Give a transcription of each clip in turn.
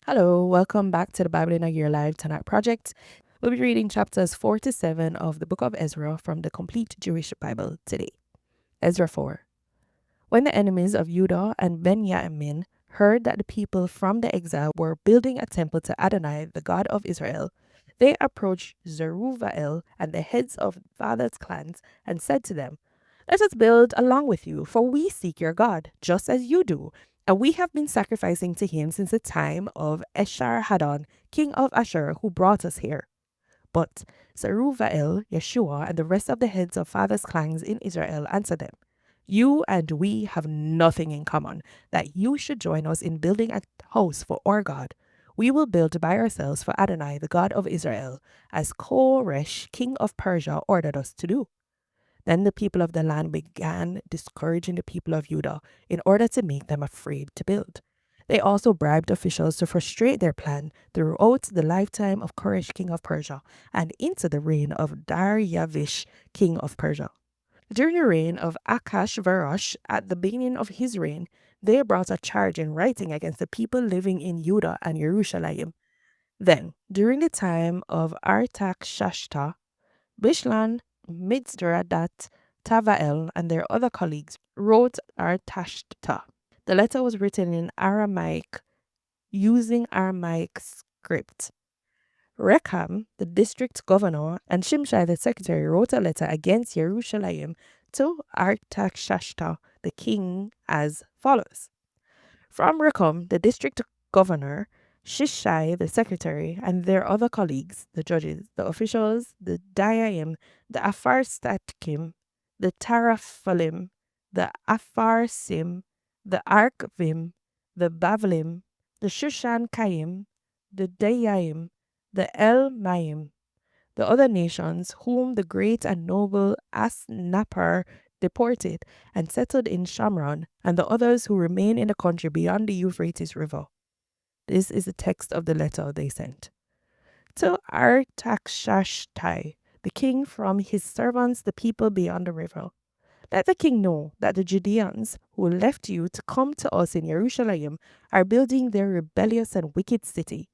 Hello, welcome back to the Bible in a Year Live Tanakh Project. We'll be reading chapters 4 to 7 of the book of Ezra from the Complete Jewish Bible today. Ezra 4. When the enemies of Judah and Benjamin heard that the people from the exile were building a temple to Adonai, the God of Israel, they approached Zerubbabel and the heads of fathers' clans and said to them, "Let us build along with you, for we seek your God, just as you do. And we have been sacrificing to him since the time of Esarhaddon, king of Ashur, who brought us here." But Zerubbabel, Yeshua, and the rest of the heads of fathers' clans in Israel answered them, "You and we have nothing in common, that you should join us in building a house for our God. We will build by ourselves for Adonai, the God of Israel, as Koresh, king of Persia, ordered us to do." Then the people of the land began discouraging the people of Judah in order to make them afraid to build. They also bribed officials to frustrate their plan throughout the lifetime of Koresh, king of Persia, and into the reign of Darius, king of Persia. During the reign of Akashverosh, at the beginning of his reign, they brought a charge in writing against the people living in Judah and Jerusalem. Then, during the time of Artaxashta, Bishlan, Mitzradat, Tavael, and their other colleagues wrote Artashta. The letter was written in Aramaic using Aramaic script. Recham, the district governor, and Shimshai, the secretary, wrote a letter against Jerusalem to Artaxashta, the king, as follows. From Recham, the district governor, Shishai, the secretary, and their other colleagues, the judges, the officials, the Dayaim, the Apharstatkim, the Taraphalim, the Apharsim, the Arkvim, the Bavlim, the Shushankayim, the Dayaim, the Elmaim, the other nations whom the great and noble Asnapar deported and settled in Shamron, and the others who remain in the country beyond the Euphrates River. This is the text of the letter they sent. To Artaxashtai, the king, from his servants, the people beyond the river. Let the king know that the Judeans who left you to come to us in Jerusalem are building their rebellious and wicked city.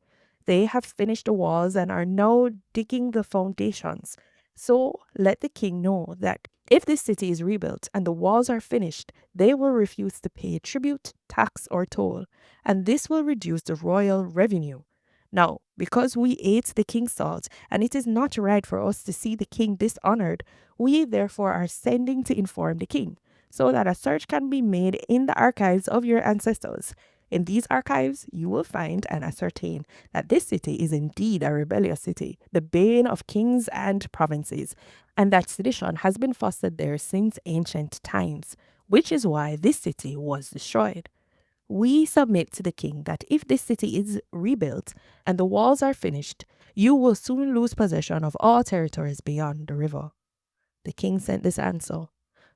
They have finished the walls and are now digging the foundations. So let the king know that if this city is rebuilt and the walls are finished, they will refuse to pay tribute, tax, or toll, and this will reduce the royal revenue. Now, because we ate the king's salt, and it is not right for us to see the king dishonored, we therefore are sending to inform the king, so that a search can be made in the archives of your ancestors. In these archives, you will find and ascertain that this city is indeed a rebellious city, the bane of kings and provinces, and that sedition has been fostered there since ancient times, which is why this city was destroyed. We submit to the king that if this city is rebuilt and the walls are finished, you will soon lose possession of all territories beyond the river. The king sent this answer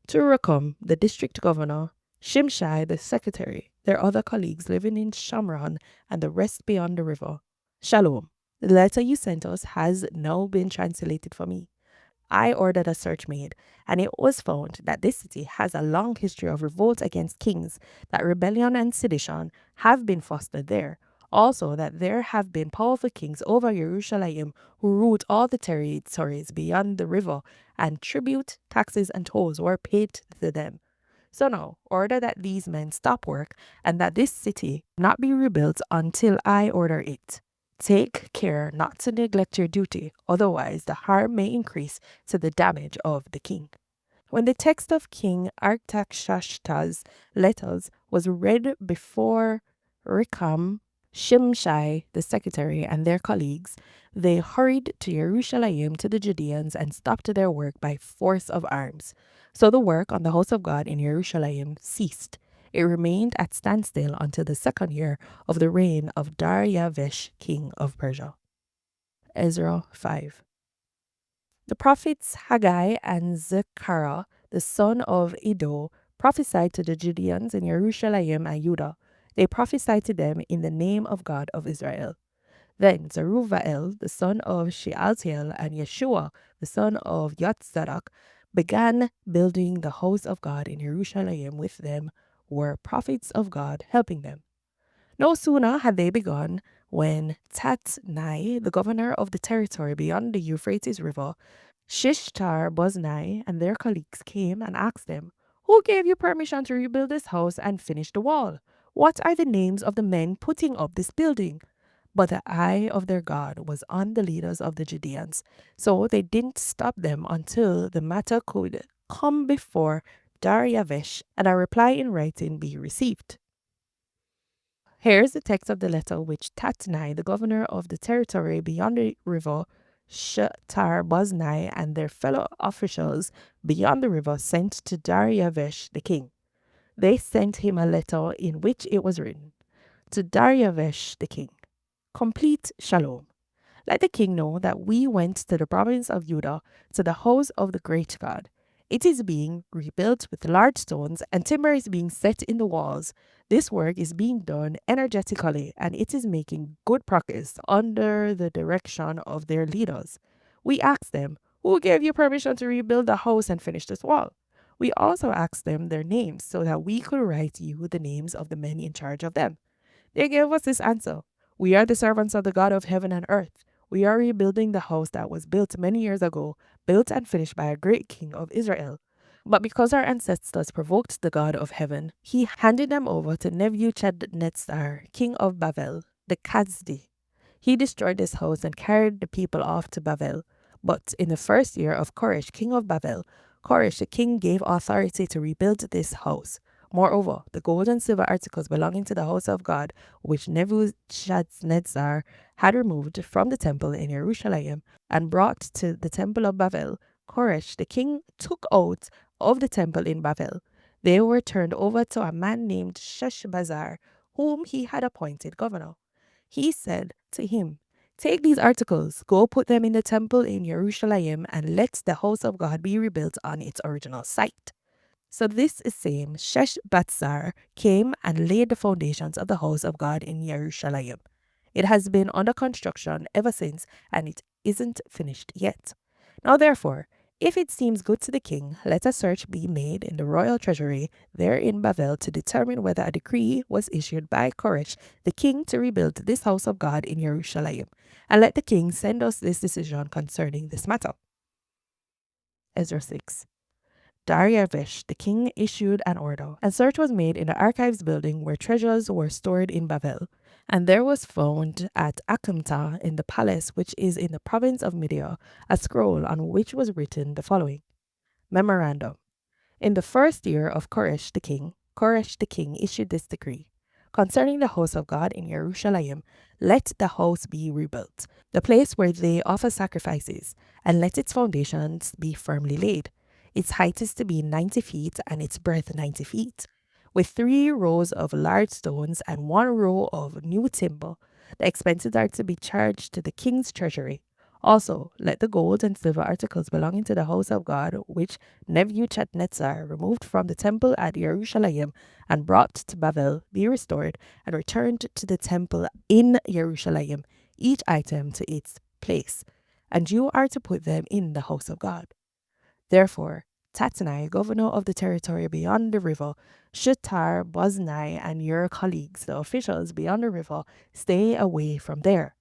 to Recham, the district governor, Shimshai, the secretary, their other colleagues living in Shamron, and the rest beyond the river. Shalom. The letter you sent us has now been translated for me. I ordered a search made, and it was found that this city has a long history of revolt against kings, that rebellion and sedition have been fostered there. Also, that there have been powerful kings over Jerusalem who ruled all the territories beyond the river, and tribute, taxes, and tolls were paid to them. So now, order that these men stop work, and that this city not be rebuilt until I order it. Take care not to neglect your duty, otherwise the harm may increase to the damage of the king. When the text of King Artaxashta's letters was read before Recham, Shimshai, the secretary, and their colleagues, they hurried to Jerusalem to the Judeans and stopped their work by force of arms. So the work on the house of God in Jerusalem ceased. It remained at standstill until the second year of the reign of Darius, king of Persia. Ezra 5. The prophets Haggai and Zechariah, the son of Iddo, prophesied to the Judeans in Jerusalem and Judah. They prophesied to them in the name of God of Israel. Then Zerubbabel, the son of Shealtiel, and Yeshua, the son of Yotzadok, began building the house of God in Jerusalem. With them were prophets of God helping them. No sooner had they begun, when Tatnai, the governor of the territory beyond the Euphrates River, Shishtar, Boznai, and their colleagues came and asked them, "Who gave you permission to rebuild this house and finish the wall? What are the names of the men putting up this building?" But the eye of their God was on the leaders of the Judeans, so they didn't stop them until the matter could come before Dariavesh and a reply in writing be received. Here's the text of the letter which Tatnai, the governor of the territory beyond the river, Shatar Boznai, and their fellow officials beyond the river sent to Dariavesh the king. They sent him a letter in which it was written, "To Dariavesh the king, complete shalom. Let the king know that we went to the province of Judah, to the house of the great God. It is being rebuilt with large stones, and timber is being set in the walls. This work is being done energetically, and it is making good progress under the direction of their leaders. We asked them, 'Who gave you permission to rebuild the house and finish this wall?' We also asked them their names so that we could write you the names of the men in charge of them. They gave us this answer: 'We are the servants of the God of heaven and earth. We are rebuilding the house that was built many years ago, built and finished by a great king of Israel. But because our ancestors provoked the God of heaven, he handed them over to Nebuchadnezzar, king of Babel, the Chazdi. He destroyed this house and carried the people off to Babel. But in the first year of Koresh, king of Babel, Koresh the king gave authority to rebuild this house. Moreover, the gold and silver articles belonging to the house of God, which Nebuchadnezzar had removed from the temple in Jerusalem and brought to the temple of Babel, Koresh the king took out of the temple in Babel. They were turned over to a man named Sheshbazzar, whom he had appointed governor. He said to him, "Take these articles, go put them in the temple in Jerusalem, and let the house of God be rebuilt on its original site." So this is same Sheshbazzar came and laid the foundations of the house of God in Jerusalem. It has been under construction ever since, and it isn't finished yet. Now therefore, if it seems good to the king, let a search be made in the royal treasury there in Babel to determine whether a decree was issued by Koresh the king to rebuild this house of God in Jerusalem. And let the king send us this decision concerning this matter. Ezra 6. Dariavesh, the king, issued an order, and search was made in the archives building where treasures were stored in Babel. And there was found at Akamta in the palace, which is in the province of Media, a scroll on which was written the following: Memorandum. In the first year of Koresh the king issued this decree: concerning the house of God in Jerusalem, let the house be rebuilt, the place where they offer sacrifices, and let its foundations be firmly laid. Its height is to be 90 feet and its breadth 90 feet, with 3 rows of large stones and 1 row of new timber. The expenses are to be charged to the king's treasury. Also, let the gold and silver articles belonging to the house of God, which Nebuchadnezzar removed from the temple at Jerusalem and brought to Babel, be restored and returned to the temple in Jerusalem, each item to its place. And you are to put them in the house of God. Therefore, Tatnai, governor of the territory beyond the river, Shatar, Boznai, and your colleagues, the officials beyond the river, stay away from there.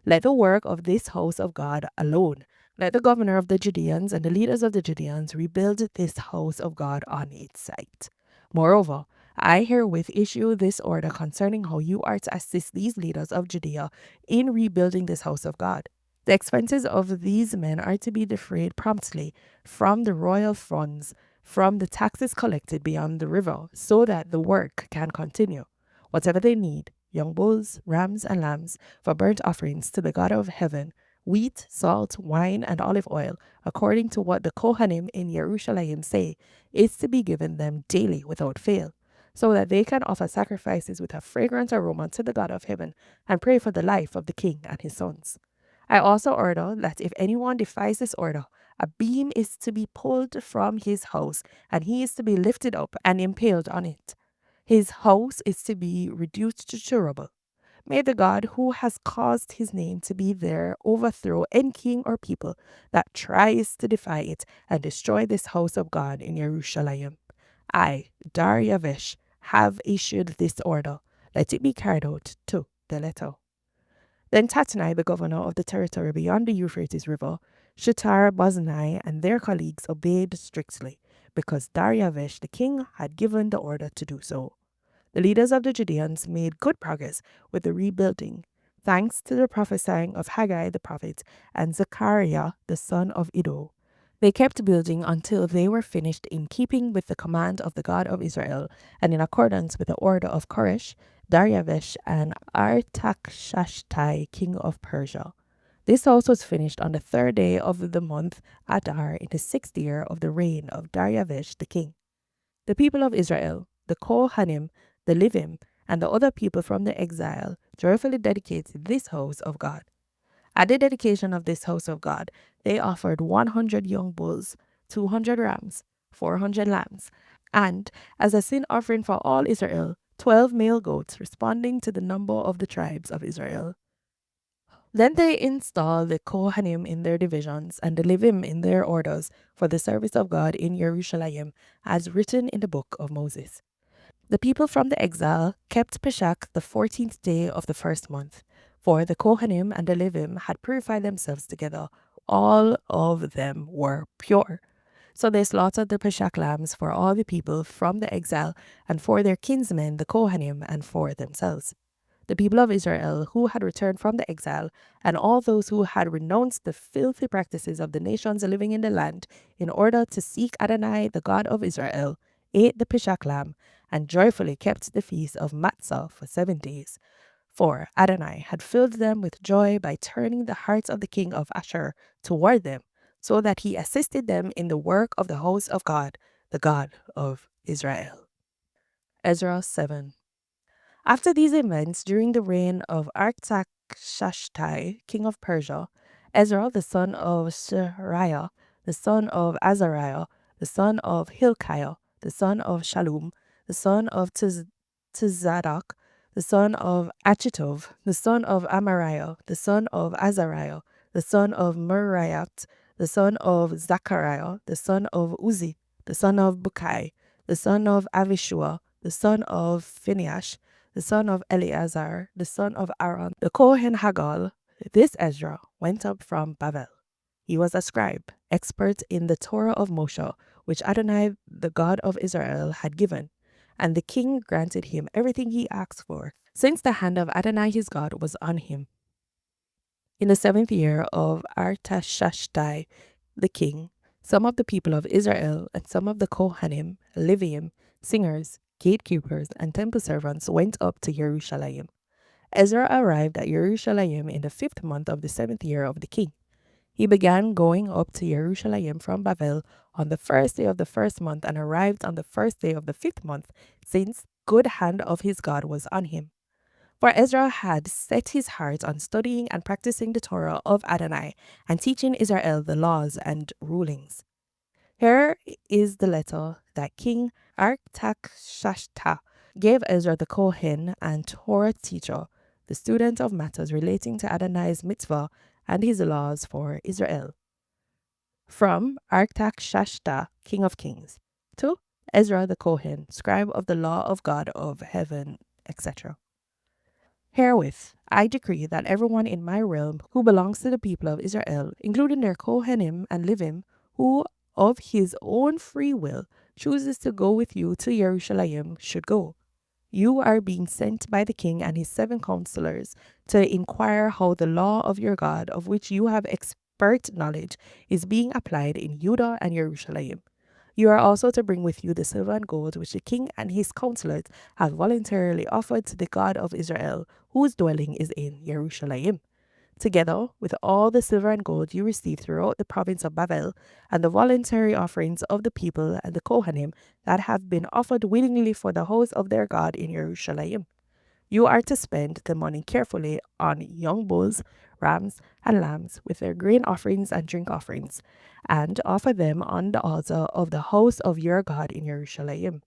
Let the work of this house of God alone. Let the governor of the Judeans and the leaders of the Judeans rebuild this house of God on its site. Moreover, I herewith issue this order concerning how you are to assist these leaders of Judea in rebuilding this house of God. The expenses of these men are to be defrayed promptly from the royal funds, from the taxes collected beyond the river, so that the work can continue. Whatever they need, young bulls, rams, and lambs, for burnt offerings to the God of heaven, wheat, salt, wine, and olive oil, according to what the Kohanim in Jerusalem say, is to be given them daily without fail, so that they can offer sacrifices with a fragrant aroma to the God of heaven and pray for the life of the king and his sons. I also order that if anyone defies this order, a beam is to be pulled from his house, and he is to be lifted up and impaled on it. His house is to be reduced to rubble. May the God who has caused his name to be there overthrow any king or people that tries to defy it and destroy this house of God in Jerusalem. I, Dariavesh, have issued this order. Let it be carried out to the letter. Then Tatnai, the governor of the territory beyond the Euphrates River, Shutar, Boznai, and their colleagues obeyed strictly, because Dariavesh the king had given the order to do so. The leaders of the Judeans made good progress with the rebuilding, thanks to the prophesying of Haggai the prophet and Zechariah the son of Iddo. They kept building until they were finished in keeping with the command of the God of Israel and in accordance with the order of Koresh, Dariavesh, and Artakshashtai, king of Persia. This house was finished on the third day of the month Adar in the 6th year of the reign of Dariavesh the king. The people of Israel, the Kohanim, the Livim, and the other people from the exile joyfully dedicated this house of God. At the dedication of this house of God, they offered 100 young bulls, 200 rams, 400 lambs, and, as a sin offering for all Israel, 12 male goats, responding to the number of the tribes of Israel. Then they installed the Kohanim in their divisions and the Levim in their orders for the service of God in Jerusalem, as written in the book of Moses. The people from the exile kept Pesach the 14th day of the first month, for the Kohanim and the Levim had purified themselves together. All of them were pure. So they slaughtered the Pesach lambs for all the people from the exile, and for their kinsmen the Kohanim, and for themselves. The people of Israel who had returned from the exile, and all those who had renounced the filthy practices of the nations living in the land, in order to seek Adonai, the God of Israel, ate the Pesach lamb, and joyfully kept the feast of Matzah for 7 days. For Adonai had filled them with joy by turning the hearts of the king of Ashur toward them, so that he assisted them in the work of the house of God, the God of Israel. Ezra 7. After these events, during the reign of Artakshashtai, king of Persia, Ezra, the son of Shariah, the son of Azariah, the son of Hilkiah, the son of Shallum, the son of Tizadok, the son of Achitov, the son of Amariah, the son of Azariah, the son of Muriat, the son of Zachariah, the son of Uzi, the son of Bukai, the son of Avishua, the son of Phinehas, the son of Eleazar, the son of Aaron, the Kohen Hagal. This Ezra went up from Babel. He was a scribe, expert in the Torah of Moshe, which Adonai, the God of Israel, had given. And the king granted him everything he asked for, since the hand of Adonai his God was on him. In the 7th year of Artashashtai, the king, some of the people of Israel and some of the Kohanim, Leviim, singers, gatekeepers, and temple servants went up to Jerusalem. Ezra arrived at Jerusalem in the 5th month of the 7th year of the king. He began going up to Jerusalem from Babel on the 1st day of the 1st month and arrived on the 1st day of the 5th month, since good hand of his God was on him. For Ezra had set his heart on studying and practicing the Torah of Adonai and teaching Israel the laws and rulings. Here is the letter that King Artakshashta gave Ezra the Kohen and Torah teacher, the student of matters relating to Adonai's mitzvah and his laws for Israel. From Artakshashta, King of Kings, to Ezra the Kohen, scribe of the law of God of heaven, etc. Herewith, I decree that everyone in my realm who belongs to the people of Israel, including their Kohanim and Levim, who of his own free will chooses to go with you to Jerusalem, should go. You are being sent by the king and his 7 counselors to inquire how the law of your God, of which you have expert knowledge, is being applied in Judah and Jerusalem. You are also to bring with you the silver and gold which the king and his counselors have voluntarily offered to the God of Israel, whose dwelling is in Jerusalem, together with all the silver and gold you received throughout the province of Babel, and the voluntary offerings of the people and the Kohanim that have been offered willingly for the house of their God in Jerusalem. You are to spend the money carefully on young bulls, rams, and lambs with their grain offerings and drink offerings, and offer them on the altar of the house of your God in Jerusalem.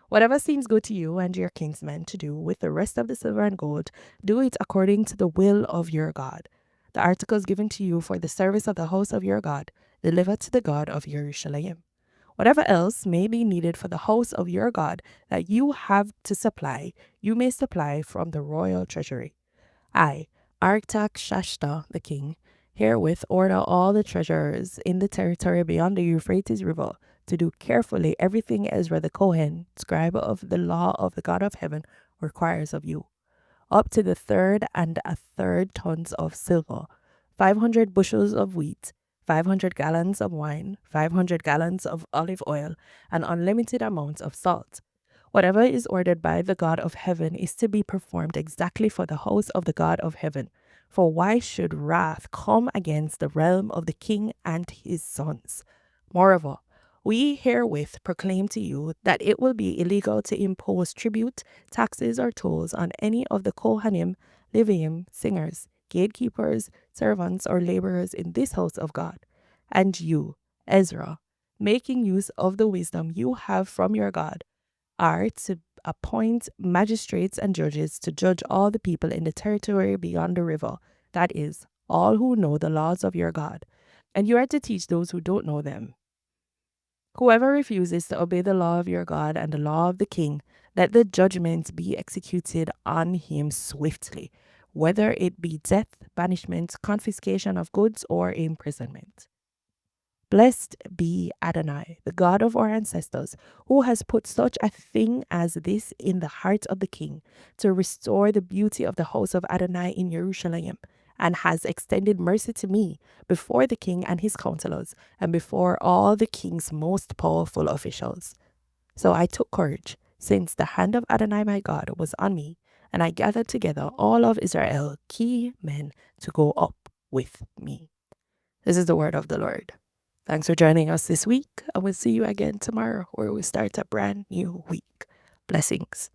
Whatever seems good to you and your kinsmen to do with the rest of the silver and gold, do it according to the will of your God. The articles given to you for the service of the house of your God, deliver to the God of Jerusalem. Whatever else may be needed for the house of your God that you have to supply, you may supply from the royal treasury. I, Artaxshashta the king herewith order all the treasurers in the territory beyond the Euphrates River to do carefully everything Ezra the Kohen, scribe of the law of the God of heaven, requires of you, up to the third and a third tons of silver, 500 bushels of wheat, 500 gallons of wine, 500 gallons of olive oil, and unlimited amounts of salt. Whatever is ordered by the God of heaven is to be performed exactly for the house of the God of heaven. For why should wrath come against the realm of the king and his sons? Moreover, we herewith proclaim to you that it will be illegal to impose tribute, taxes, or tolls on any of the Kohanim, Leviim, singers, gatekeepers, servants, or laborers in this house of God. And you, Ezra, making use of the wisdom you have from your God, are to appoint magistrates and judges to judge all the people in the territory beyond the river, that is, all who know the laws of your God, and you are to teach those who don't know them. Whoever refuses to obey the law of your God and the law of the king, let the judgment be executed on him swiftly, whether it be death, banishment, confiscation of goods, or imprisonment. Blessed be Adonai, the God of our ancestors, who has put such a thing as this in the heart of the king, to restore the beauty of the house of Adonai in Jerusalem, and has extended mercy to me before the king and his counselors, and before all the king's most powerful officials. So I took courage, since the hand of Adonai my God was on me, and I gathered together all of Israel, key men, to go up with me. This is the word of the Lord. Thanks for joining us this week, and we'll see you again tomorrow where we start a brand new week. Blessings.